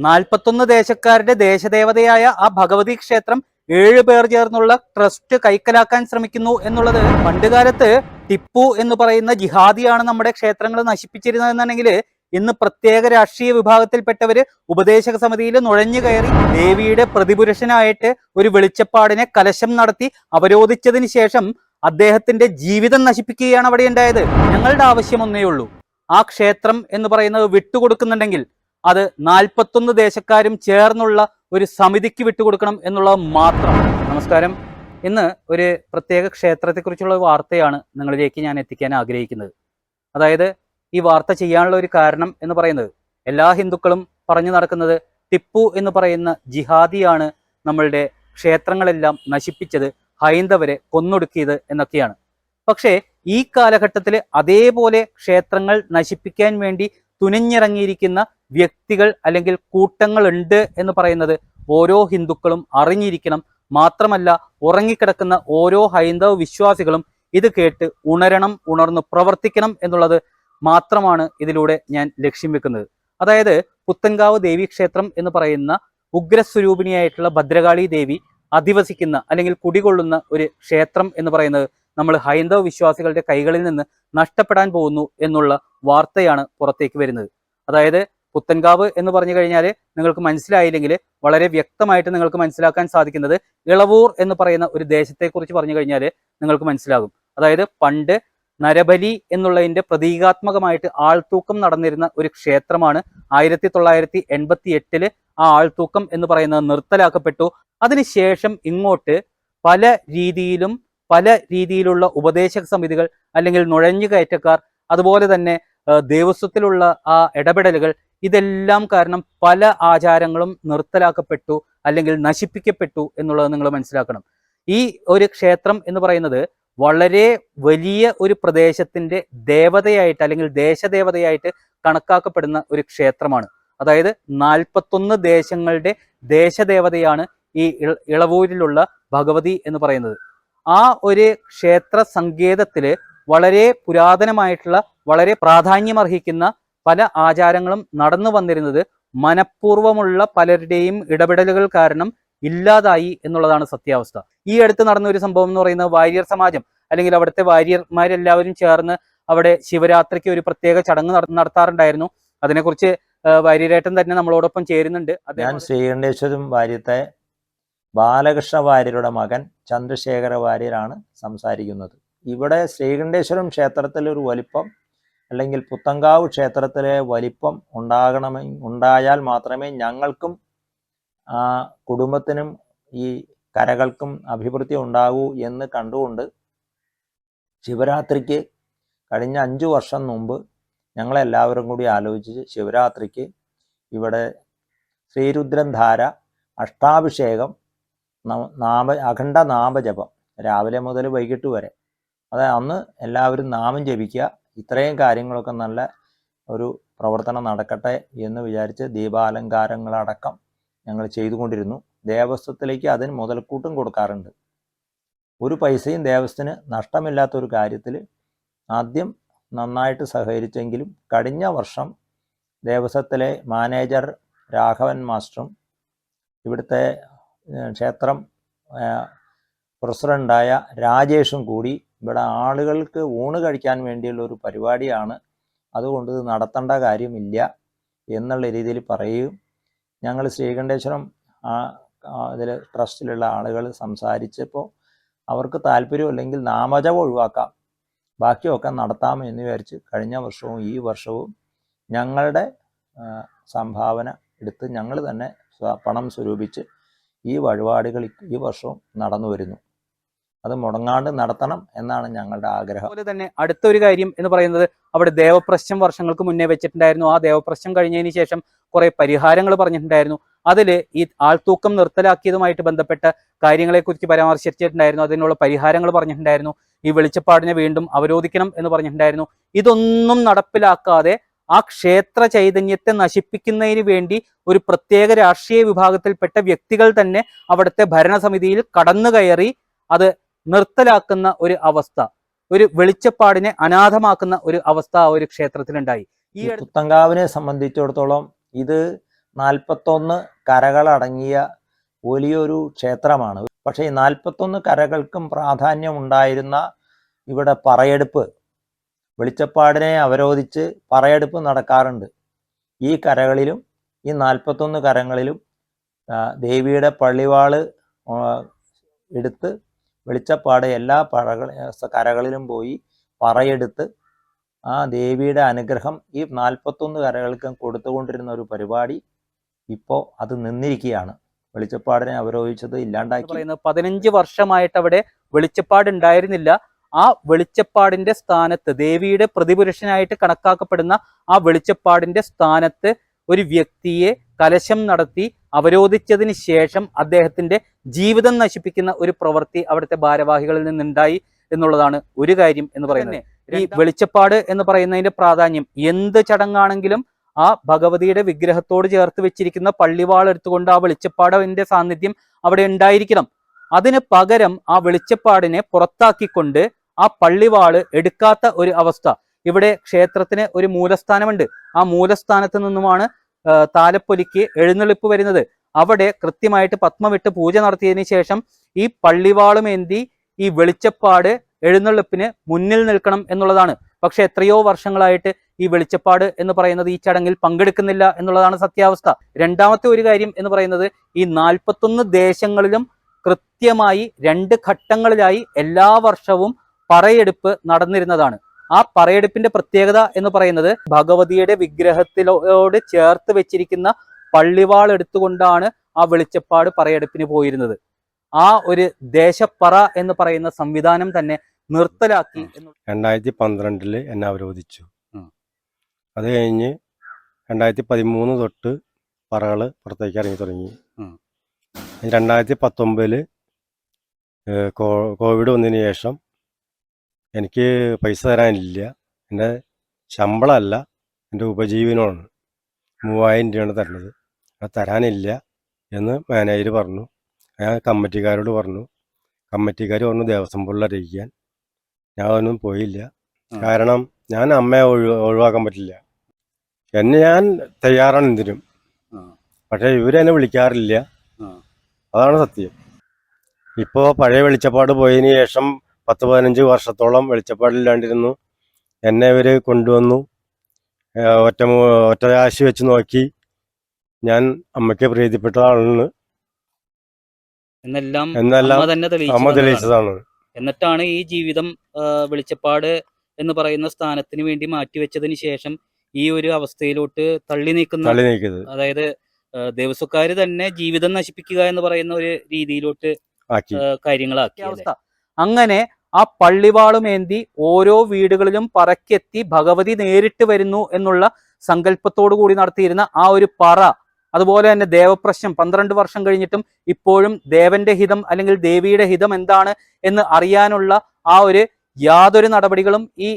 41 ദേശക്കാരുടെ ദേശദേവതയായ ആ ഭഗവതി ക്ഷേത്രം 7 പേർ ചേർന്നുള്ള ട്രസ്റ്റ് കൈക്കലാക്കാൻ ശ്രമിക്കുന്നു എന്നുള്ളത് പണ്ടുകാലത്ത് ടിപ്പു എന്ന് പറയുന്ന ജിഹാദിയാണ് നമ്മുടെ ക്ഷേത്രങ്ങൾ നശിപ്പിച്ചിരുന്നതെന്നുണ്ടെങ്കിൽ ഇന്ന് പ്രത്യേക രാഷ്ട്രീയ വിഭാഗത്തിൽപ്പെട്ടവര് ഉപദേശക സമിതിയിൽ നുഴഞ്ഞു കയറി ദേവിയുടെ പ്രതിപുരുഷനായിട്ട് ഒരു വെളിച്ചപ്പാടിനെ കലശം നടത്തി അവരോധിച്ചതിന് ശേഷം അദ്ദേഹത്തിന്റെ ജീവിതം നശിപ്പിക്കുകയാണ് അവിടെ ഉണ്ടായത്. ഞങ്ങളുടെ ആവശ്യം ഒന്നേ ഉള്ളൂ, ആ ക്ഷേത്രം എന്ന് പറയുന്നത് വിട്ടുകൊടുക്കുന്നുണ്ടെങ്കിൽ അത് 41 ദേശക്കാരും ചേർന്നുള്ള ഒരു സമിതിക്ക് വിട്ടുകൊടുക്കണം എന്നുള്ളത് മാത്രം. നമസ്കാരം. ഇന്ന് ഒരു പ്രത്യേക ക്ഷേത്രത്തെക്കുറിച്ചുള്ള വാർത്തയാണ് നിങ്ങളിലേക്ക് ഞാൻ എത്തിക്കാൻ ആഗ്രഹിക്കുന്നത്. അതായത് ഈ വാർത്ത ചെയ്യാനുള്ള ഒരു കാരണം എന്ന് പറയുന്നത്, എല്ലാ ഹിന്ദുക്കളും പറഞ്ഞു നടക്കുന്നത് ടിപ്പു എന്ന് പറയുന്ന ജിഹാദിയാണ് നമ്മളുടെ ക്ഷേത്രങ്ങളെല്ലാം നശിപ്പിച്ചത്, ഹൈന്ദവരെ കൊന്നൊടുക്കിയത് എന്നൊക്കെയാണ്. പക്ഷേ ഈ കാലഘട്ടത്തിൽ അതേപോലെ ക്ഷേത്രങ്ങൾ നശിപ്പിക്കാൻ വേണ്ടി തുനിഞ്ഞിറങ്ങിയിരിക്കുന്ന വ്യക്തികൾ അല്ലെങ്കിൽ കൂട്ടങ്ങൾ ഉണ്ട് എന്ന് പറയുന്നത് ഓരോ ഹിന്ദുക്കളും അറിഞ്ഞിരിക്കണം. മാത്രമല്ല, ഉറങ്ങിക്കിടക്കുന്ന ഓരോ ഹൈന്ദവ വിശ്വാസികളും ഇത് കേട്ട് ഉണരണം, ഉണർന്ന് പ്രവർത്തിക്കണം എന്നുള്ളത് മാത്രമാണ് ഇതിലൂടെ ഞാൻ ലക്ഷ്യം വെക്കുന്നത്. അതായത് പുത്തൻകാവ് ദേവീക്ഷേത്രം എന്ന് പറയുന്ന ഉഗ്രസ്വരൂപിണിയായിട്ടുള്ള ഭദ്രകാളി ദേവി അധിവസിക്കുന്ന അല്ലെങ്കിൽ കുടികൊള്ളുന്ന ഒരു ക്ഷേത്രം എന്ന് പറയുന്നത് നമ്മൾ ഹൈന്ദവ വിശ്വാസികളുടെ കൈകളിൽ നിന്ന് നഷ്ടപ്പെടാൻ പോകുന്നു എന്നുള്ള വാർത്തയാണ് പുറത്തേക്ക് വരുന്നത്. അതായത് പുത്തൻകാവ് എന്ന് പറഞ്ഞു കഴിഞ്ഞാൽ നിങ്ങൾക്ക് മനസ്സിലായില്ലെങ്കിൽ വളരെ വ്യക്തമായിട്ട് നിങ്ങൾക്ക് മനസ്സിലാക്കാൻ സാധിക്കുന്നത് ഇളവൂർ എന്ന് പറയുന്ന ഒരു ദേശത്തെക്കുറിച്ച് പറഞ്ഞു കഴിഞ്ഞാൽ നിങ്ങൾക്ക് മനസ്സിലാകും. അതായത് പണ്ട് നരബലി എന്നുള്ളതിന്റെ പ്രതീകാത്മകമായിട്ട് ആൾത്തൂക്കം നടന്നിരുന്ന ഒരു ക്ഷേത്രമാണ്. 1988 ആ ആൾത്തൂക്കം എന്ന് പറയുന്നത് നിർത്തലാക്കപ്പെട്ടു. അതിനുശേഷം ഇങ്ങോട്ട് പല രീതിയിലുള്ള ഉപദേശക സമിതികൾ അല്ലെങ്കിൽ നുഴഞ്ഞുകയറ്റക്കാർ, അതുപോലെ തന്നെ ദേവസ്വത്തിലുള്ള ആ ഇടപെടലുകൾ, ഇതെല്ലാം കാരണം പല ആചാരങ്ങളും നിർത്തലാക്കപ്പെട്ടു അല്ലെങ്കിൽ നശിപ്പിക്കപ്പെട്ടു എന്നുള്ളത് നിങ്ങൾ മനസ്സിലാക്കണം. ഈ ഒരു ക്ഷേത്രം എന്ന് പറയുന്നത് വളരെ വലിയ ഒരു പ്രദേശത്തിന്റെ ദേവതയായിട്ട് അല്ലെങ്കിൽ ദേശദേവതയായിട്ട് കണക്കാക്കപ്പെടുന്ന ഒരു ക്ഷേത്രമാണ്. അതായത് 41 ദേശങ്ങളുടെ ദേശദേവതയാണ് ഈ ഇളവൂരിലുള്ള ഭഗവതി എന്ന് പറയുന്നത്. ആ ഒരു ക്ഷേത്ര സങ്കേതത്തില് വളരെ പുരാതനമായിട്ടുള്ള വളരെ പ്രാധാന്യമർഹിക്കുന്ന പല ആചാരങ്ങളും നടന്നു വന്നിരുന്നത് മനഃപൂർവ്വമുള്ള പലരുടെയും ഇടപെടലുകൾ കാരണം ഇല്ലാതായി എന്നുള്ളതാണ് സത്യാവസ്ഥ. ഈ അടുത്ത് നടന്ന ഒരു സംഭവം എന്ന് പറയുന്നത് വാര്യർ സമാജം അല്ലെങ്കിൽ അവിടുത്തെ വാര്യർമാരെല്ലാവരും ചേർന്ന് അവിടെ ശിവരാത്രിക്ക് ഒരു പ്രത്യേക ചടങ്ങ് നടത്താറുണ്ടായിരുന്നു. അതിനെക്കുറിച്ച് വാര്യരേട്ടൻ തന്നെ നമ്മളോടൊപ്പം ചേരുന്നുണ്ട്. ഞാൻ ശ്രീകണ്ഠേശ്വരം വാര്യത്തെ ബാലകൃഷ്ണ വാര്യരുടെ മകൻ ചന്ദ്രശേഖര വാര്യരാണ് സംസാരിക്കുന്നത്. ഇവിടെ ശ്രീകണ്ഠേശ്വരം ക്ഷേത്രത്തിലെ ഒരു വലിപ്പം അല്ലെങ്കിൽ പുത്തങ്കാവ് ക്ഷേത്രത്തിലെ വലിപ്പം ഉണ്ടായാൽ മാത്രമേ ഞങ്ങൾക്കും കുടുംബത്തിനും ഈ കരകൾക്കും അഭിവൃദ്ധി ഉണ്ടാകൂ എന്ന് കണ്ടുകൊണ്ട് ശിവരാത്രിക്ക് കഴിഞ്ഞ 5 വർഷം മുമ്പ് ഞങ്ങളെല്ലാവരും കൂടി ആലോചിച്ച് ശിവരാത്രിക്ക് ഇവിടെ ശ്രീരുദ്രൻ ധാര, അഷ്ടാഭിഷേകം, അഖണ്ഡ നാമജപം രാവിലെ മുതൽ വൈകിട്ട് വരെ, അതായത് അന്ന് എല്ലാവരും നാമം ജപിക്കുക, ഇത്രയും കാര്യങ്ങളൊക്കെ നല്ല ഒരു പ്രവർത്തനം നടക്കട്ടെ എന്ന് വിചാരിച്ച് ദീപാലങ്കാരങ്ങളടക്കം ഞങ്ങൾ ചെയ്തുകൊണ്ടിരുന്നു. ദേവസ്വത്തിലേക്ക് അതിന് മുതൽക്കൂട്ടും കൊടുക്കാറുണ്ട്. ഒരു പൈസയും ദേവസ്വത്തിന് നഷ്ടമില്ലാത്തൊരു കാര്യത്തിൽ ആദ്യം നന്നായിട്ട് സഹകരിച്ചെങ്കിലും കഴിഞ്ഞ വർഷം ദേവസ്വത്തിലെ മാനേജർ രാഘവൻ മാസ്റ്ററും ഇവിടുത്തെ ക്ഷേത്രം പ്രസിഡൻ്റായ രാജേഷും കൂടി ഇവിടെ ആളുകൾക്ക് ഊണ് കഴിക്കാൻ വേണ്ടിയുള്ള ഒരു പരിപാടിയാണ്, അതുകൊണ്ട് ഇത് നടത്തേണ്ട കാര്യമില്ല എന്നുള്ള രീതിയിൽ പറയുകയും ഞങ്ങൾ ശ്രീകണ്ഠേശ്വരം ഇതിൽ ട്രസ്റ്റിലുള്ള ആളുകൾ സംസാരിച്ചപ്പോൾ അവർക്ക് താല്പര്യം അല്ലെങ്കിൽ നാമജപം ഒഴിവാക്കാം, ബാക്കിയൊക്കെ നടത്താം എന്ന് വിചാരിച്ച് കഴിഞ്ഞ വർഷവും ഈ വർഷവും ഞങ്ങളുടെ സംഭാവന എടുത്ത് ഞങ്ങൾ തന്നെ പണം സ്വരൂപിച്ച് ഈ വഴിപാടുകൾ ഈ വർഷവും നടന്നു വരുന്നു. അത് മുടങ്ങാണ്ട് നടത്തണം എന്നാണ് ഞങ്ങളുടെ ആഗ്രഹം. അതുപോലെ തന്നെ അടുത്തൊരു കാര്യം എന്ന് പറയുന്നത്, അവിടെ ദേവപ്രശ്നം വർഷങ്ങൾക്ക് മുന്നേ വെച്ചിട്ടുണ്ടായിരുന്നു. ആ ദേവപ്രശ്നം കഴിഞ്ഞതിന് ശേഷം കുറെ പരിഹാരങ്ങൾ പറഞ്ഞിട്ടുണ്ടായിരുന്നു. അതിൽ ഈ ആൾത്തൂക്കം നിർത്തലാക്കിയതുമായിട്ട് ബന്ധപ്പെട്ട കാര്യങ്ങളെക്കുറിച്ച് പരാമർശിച്ചിട്ടുണ്ടായിരുന്നു. അതിനുള്ള പരിഹാരങ്ങൾ പറഞ്ഞിട്ടുണ്ടായിരുന്നു. ഈ വെളിച്ചപ്പാടിനെ വീണ്ടും അവരോധിക്കണം എന്ന് പറഞ്ഞിട്ടുണ്ടായിരുന്നു. ഇതൊന്നും നടപ്പിലാക്കാതെ ആ ക്ഷേത്ര ചൈതന്യത്തെ നശിപ്പിക്കുന്നതിന് വേണ്ടി ഒരു പ്രത്യേക രാഷ്ട്രീയ വിഭാഗത്തിൽപ്പെട്ട വ്യക്തികൾ തന്നെ അവിടുത്തെ ഭരണസമിതിയിൽ കടന്നു കയറി അത് നിർത്തലാക്കുന്ന ഒരു അവസ്ഥ, ഒരു വെളിച്ചപ്പാടിനെ അനാഥമാക്കുന്ന ഒരു അവസ്ഥ ആ ഒരു ക്ഷേത്രത്തിലുണ്ടായി. ഈ പുത്തങ്കാവിനെ സംബന്ധിച്ചിടത്തോളം ഇത് 41 കരകളടങ്ങിയ വലിയൊരു ക്ഷേത്രമാണ്. പക്ഷേ ഈ 41 കരകൾക്കും പ്രാധാന്യമുണ്ടായിരുന്ന ഇവിടെ പറയെടുപ്പ്, വെളിച്ചപ്പാടിനെ അവരോധിച്ച് പറയെടുപ്പ് നടക്കാറുണ്ട്. ഈ കരകളിലും ഈ 41 കരങ്ങളിലും ദേവിയുടെ പള്ളിവാള് എടുത്ത് വെളിച്ചപ്പാട് എല്ലാ കരകളിലും പോയി പറയെടുത്ത് ആ ദേവിയുടെ അനുഗ്രഹം ഈ 41 കരകൾക്കും കൊടുത്തുകൊണ്ടിരുന്ന ഒരു പരിപാടി ഇപ്പോൾ അത് നിന്നിരിക്കുകയാണ്. വെളിച്ചപ്പാടിനെ അവരോധിച്ചത് ഇല്ലാണ്ടാക്കി. 15 വർഷമായിട്ട് അവിടെ വെളിച്ചപ്പാട് ഉണ്ടായിരുന്നില്ല. ആ വെളിച്ചപ്പാടിന്റെ സ്ഥാനത്ത്, ദേവിയുടെ പ്രതിപുരുഷനായിട്ട് കണക്കാക്കപ്പെടുന്ന ആ വെളിച്ചപ്പാടിന്റെ സ്ഥാനത്ത് ഒരു വ്യക്തിയെ കലശം നടത്തി അവരോധിച്ചതിന് ശേഷം അദ്ദേഹത്തിന്റെ ജീവിതം നശിപ്പിക്കുന്ന ഒരു പ്രവൃത്തി അവിടുത്തെ ഭാരവാഹികളിൽ നിന്നുണ്ടായി എന്നുള്ളതാണ് ഒരു കാര്യം എന്ന് പറയുന്നത്. ഈ വെളിച്ചപ്പാട് എന്ന് പറയുന്നതിന്റെ പ്രാധാന്യം, എന്ത് ചടങ്ങാണെങ്കിലും ആ ഭഗവതിയുടെ വിഗ്രഹത്തോട് ചേർത്ത് വെച്ചിരിക്കുന്ന പള്ളിവാൾ എടുത്തുകൊണ്ട് ആ വെളിച്ചപ്പാടിന്റെ സാന്നിധ്യം അവിടെ ഉണ്ടായിരിക്കണം. അതിന് പകരം ആ വെളിച്ചപ്പാടിനെ പുറത്താക്കിക്കൊണ്ട് ആ പള്ളിവാള് എടുക്കാത്ത ഒരു അവസ്ഥ. ഇവിടെ ക്ഷേത്രത്തിന് ഒരു മൂലസ്ഥാനമുണ്ട്. ആ മൂലസ്ഥാനത്ത് നിന്നുമാണ് താലപ്പൊലിക്ക് എഴുന്നള്ളിപ്പ് വരുന്നത്. അവിടെ കൃത്യമായിട്ട് പത്മവിട്ട് പൂജ നടത്തിയതിനു ശേഷം ഈ പള്ളിവാളുമേന്തി ഈ വെളിച്ചപ്പാട് എഴുന്നള്ളിപ്പിന് മുന്നിൽ നിൽക്കണം എന്നുള്ളതാണ്. പക്ഷെ എത്രയോ വർഷങ്ങളായിട്ട് ഈ വെളിച്ചപ്പാട് എന്ന് പറയുന്നത് ഈ ചടങ്ങിൽ പങ്കെടുക്കുന്നില്ല എന്നുള്ളതാണ് സത്യാവസ്ഥ. രണ്ടാമത്തെ ഒരു കാര്യം എന്ന് പറയുന്നത്, ഈ 41 ദേശങ്ങളിലും കൃത്യമായി 2 ഘട്ടങ്ങളിലായി എല്ലാ വർഷവും പറയെടുപ്പ് നടന്നിരുന്നതാണ്. ആ പറയെടുപ്പിന്റെ പ്രത്യേകത എന്ന് പറയുന്നത്, ഭഗവതിയുടെ വിഗ്രഹത്തിലോട് ചേർത്ത് വെച്ചിരിക്കുന്ന പള്ളിവാൾ എടുത്തുകൊണ്ടാണ് ആ വെളിച്ചപ്പാട് പറയെടുപ്പിന് പോയിരുന്നത്. ആ ഒരു ദേശപ്പറ എന്ന് പറയുന്ന സംവിധാനം തന്നെ നിർത്തലാക്കി. 2012 എന്നെ അവരോധിച്ചു. അത് കഴിഞ്ഞ് 2013 തൊട്ട് പറകൾ പുറത്തേക്ക് ഇറങ്ങി തുടങ്ങി. 2019 കോവിഡ് വന്നതിന് ശേഷം എനിക്ക് പൈസ തരാനില്ല. എൻ്റെ ശമ്പളമല്ല, എൻ്റെ ഉപജീവനമാണ്. 3000 രൂപയാണ് തരുന്നത്. അത് തരാനില്ല എന്ന് മാനേജർ പറഞ്ഞു. ഞാൻ കമ്മിറ്റിക്കാരോട് പറഞ്ഞു. കമ്മിറ്റിക്കാർ പറഞ്ഞു ദേവസ്വം ബോർഡിൽ അറിയിക്കാൻ. ഞാൻ ഒന്നും പോയില്ല. കാരണം ഞാൻ അമ്മയെ ഒഴിവാക്കാൻ പറ്റില്ല. ഞാൻ തയ്യാറാണ് എന്തിനും. പക്ഷെ ഇവരെന്നെ വിളിക്കാറില്ല. അതാണ് സത്യം. ഇപ്പോൾ പഴയ വെളിച്ചപ്പാട് പോയതിന് ശേഷം 10-15 വർഷത്തോളം വെളിച്ചപ്പാടില്ലാണ്ടിരുന്നു. എന്നെ ഇവർ കൊണ്ടുവന്നു. ഒറ്റ ആശി വെച്ച് നോക്കി ഞാൻ അമ്മയ്ക്ക് പ്രീതിപ്പെട്ട ആളാണ് എന്നെല്ലാം അമ്മ തെളിയിച്ചതാണ്. എന്നിട്ടാണ് ഈ ജീവിതം വെളിച്ചപ്പാട് എന്ന് പറയുന്ന സ്ഥാനത്തിന് വേണ്ടി മാറ്റിവെച്ചതിന് ശേഷം ഈ ഒരു അവസ്ഥയിലോട്ട് തള്ളി നീക്കുന്നത്. അതായത് ദേവസ്വക്കാര് തന്നെ ജീവിതം നശിപ്പിക്കുക എന്ന് പറയുന്ന ഒരു രീതിയിലോട്ട് കാര്യങ്ങളാക്കി അവസ്ഥ. അങ്ങനെ ആ പള്ളിവാളുമേന്തി ഓരോ വീടുകളിലും പറക്കെത്തി ഭഗവതി നേരിട്ട് വരുന്നു എന്നുള്ള സങ്കല്പത്തോടു കൂടി നടത്തിയിരുന്ന ആ ഒരു പറ, അതുപോലെ തന്നെ ദേവപ്രശ്നം 12 വർഷം കഴിഞ്ഞിട്ടും ഇപ്പോഴും ദേവന്റെ ഹിതം അല്ലെങ്കിൽ ദേവിയുടെ ഹിതം എന്താണ് എന്ന് അറിയാനുള്ള ആ ഒരു യാതൊരു നടപടികളും ഈ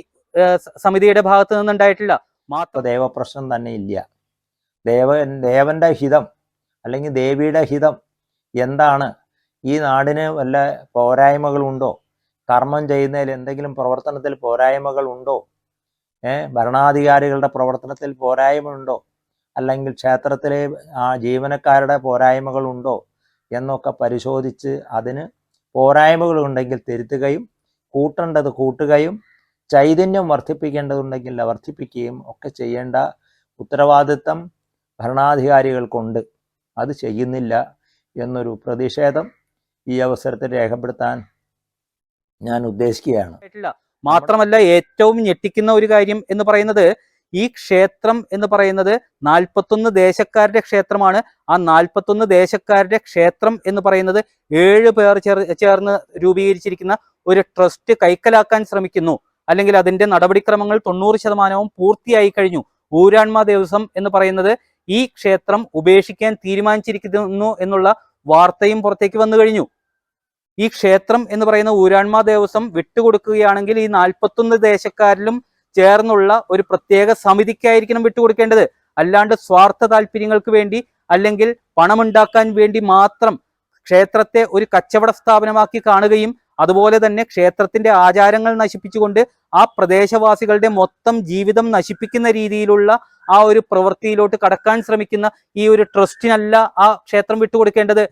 സമിതിയുടെ ഭാഗത്ത് നിന്നുണ്ടായിട്ടില്ല. മാത്രം ദേവപ്രശ്നം തന്നെ ഇല്ല. ദേവന്റെ ഹിതം അല്ലെങ്കിൽ ദേവിയുടെ ഹിതം എന്താണ്? ഈ നാടിന് വല്ല പോരായ്മകളുണ്ടോ? കർമ്മം ചെയ്യുന്നതിൽ എന്തെങ്കിലും പ്രവർത്തനത്തിൽ പോരായ്മകളുണ്ടോ? ഭരണാധികാരികളുടെ പ്രവർത്തനത്തിൽ പോരായ്മയുണ്ടോ? അല്ലെങ്കിൽ ക്ഷേത്രത്തിലെ ആ ജീവനക്കാരുടെ പോരായ്മകളുണ്ടോ എന്നൊക്കെ പരിശോധിച്ച് അതിന് പോരായ്മകളുണ്ടെങ്കിൽ തിരുത്തുകയും കൂട്ടേണ്ടത് കൂട്ടുകയും ചൈതന്യം വർദ്ധിപ്പിക്കേണ്ടതുണ്ടെങ്കിൽ വർദ്ധിപ്പിക്കുകയും ഒക്കെ ചെയ്യേണ്ട ഉത്തരവാദിത്തം ഭരണാധികാരികൾക്കുണ്ട്. അത് ചെയ്യുന്നില്ല എന്നൊരു പ്രതിഷേധം ഈ അവസരത്തിൽ രേഖപ്പെടുത്താൻ ഞാൻ ഉദ്ദേശിക്കുകയാണ്. മാത്രമല്ല, ഏറ്റവും ഞെട്ടിക്കുന്ന ഒരു കാര്യം എന്ന് പറയുന്നത്, ഈ ക്ഷേത്രം എന്ന് പറയുന്നത് 41 ദേശക്കാരുടെ ക്ഷേത്രമാണ്. ആ 41 ദേശക്കാരുടെ ക്ഷേത്രം എന്ന് പറയുന്നത് 7 പേർ ചേർന്ന് രൂപീകരിച്ചിരിക്കുന്ന ഒരു ട്രസ്റ്റ് കൈക്കലാക്കാൻ ശ്രമിക്കുന്നു. അല്ലെങ്കിൽ അതിന്റെ നടപടിക്രമങ്ങൾ 90% പൂർത്തിയായി കഴിഞ്ഞു. ഊരാൺമ ദേവസ്വം എന്ന് പറയുന്നത് ഈ ക്ഷേത്രം ഉപേക്ഷിക്കാൻ തീരുമാനിച്ചിരിക്കുന്നു എന്നുള്ള വാർത്തയും പുറത്തേക്ക് വന്നു കഴിഞ്ഞു. ഈ ക്ഷേത്രം എന്ന് പറയുന്ന ഊരാൺമ ദേവസ്വം വിട്ടുകൊടുക്കുകയാണെങ്കിൽ ഈ 41 ദേശക്കാരിലും ചേർന്നുള്ള ഒരു പ്രത്യേക സമിതിക്കായിരിക്കണം വിട്ടുകൊടുക്കേണ്ടത്. അല്ലാണ്ട് സ്വാർത്ഥ താല്പര്യങ്ങൾക്ക് വേണ്ടി അല്ലെങ്കിൽ പണമുണ്ടാക്കാൻ വേണ്ടി മാത്രം ക്ഷേത്രത്തെ ഒരു കച്ചവട സ്ഥാപനമാക്കി കാണുകയും അതുപോലെ തന്നെ ക്ഷേത്രത്തിന്റെ ആചാരങ്ങൾ നശിപ്പിച്ചുകൊണ്ട് ആ പ്രദേശവാസികളുടെ മൊത്തം ജീവിതം നശിപ്പിക്കുന്ന രീതിയിലുള്ള ആ ഒരു പ്രവൃത്തിയിലോട്ട് കടക്കാൻ ശ്രമിക്കുന്ന ഈ ഒരു ട്രസ്റ്റിനല്ല ആ ക്ഷേത്രം വിട്ടുകൊടുക്കേണ്ടത്.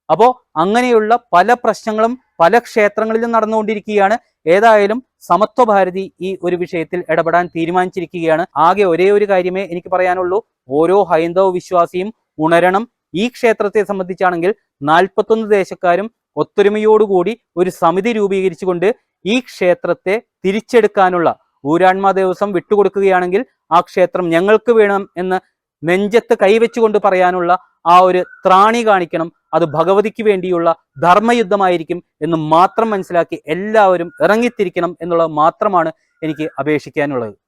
അപ്പോ അങ്ങനെയുള്ള പല പ്രശ്നങ്ങളും പല ക്ഷേത്രങ്ങളിലും നടന്നുകൊണ്ടിരിക്കുകയാണ്. ഏതായാലും സമത്വ ഭാരതി ഈ ഒരു വിഷയത്തിൽ ഇടപെടാൻ തീരുമാനിച്ചിരിക്കുകയാണ്. ആകെ ഒരേ ഒരു കാര്യമേ എനിക്ക് പറയാനുള്ളൂ, ഓരോ ഹൈന്ദവ വിശ്വാസിയും ഉണരണം. ഈ ക്ഷേത്രത്തെ സംബന്ധിച്ചാണെങ്കിൽ 41 ദേശക്കാരും ഒത്തൊരുമയോടുകൂടി ഒരു സമിതി രൂപീകരിച്ചുകൊണ്ട് ഈ ക്ഷേത്രത്തെ തിരിച്ചെടുക്കാനുള്ള, ഊരാൺമാ ദേവസ്വം വിട്ടുകൊടുക്കുകയാണെങ്കിൽ ആ ക്ഷേത്രം ഞങ്ങൾക്ക് വേണം എന്ന് നെഞ്ചത്ത് കൈവച്ചുകൊണ്ട് പറയാനുള്ള ആ ഒരു ത്രാണി കാണിക്കണം. അത് ഭഗവതിക്ക് വേണ്ടിയുള്ള ധർമ്മയുദ്ധമായിരിക്കും എന്ന് മാത്രം മനസ്സിലാക്കി എല്ലാവരും ഇറങ്ങിത്തിരിക്കണം എന്നുള്ളത് മാത്രമാണ് എനിക്ക് അപേക്ഷിക്കാനുള്ളത്.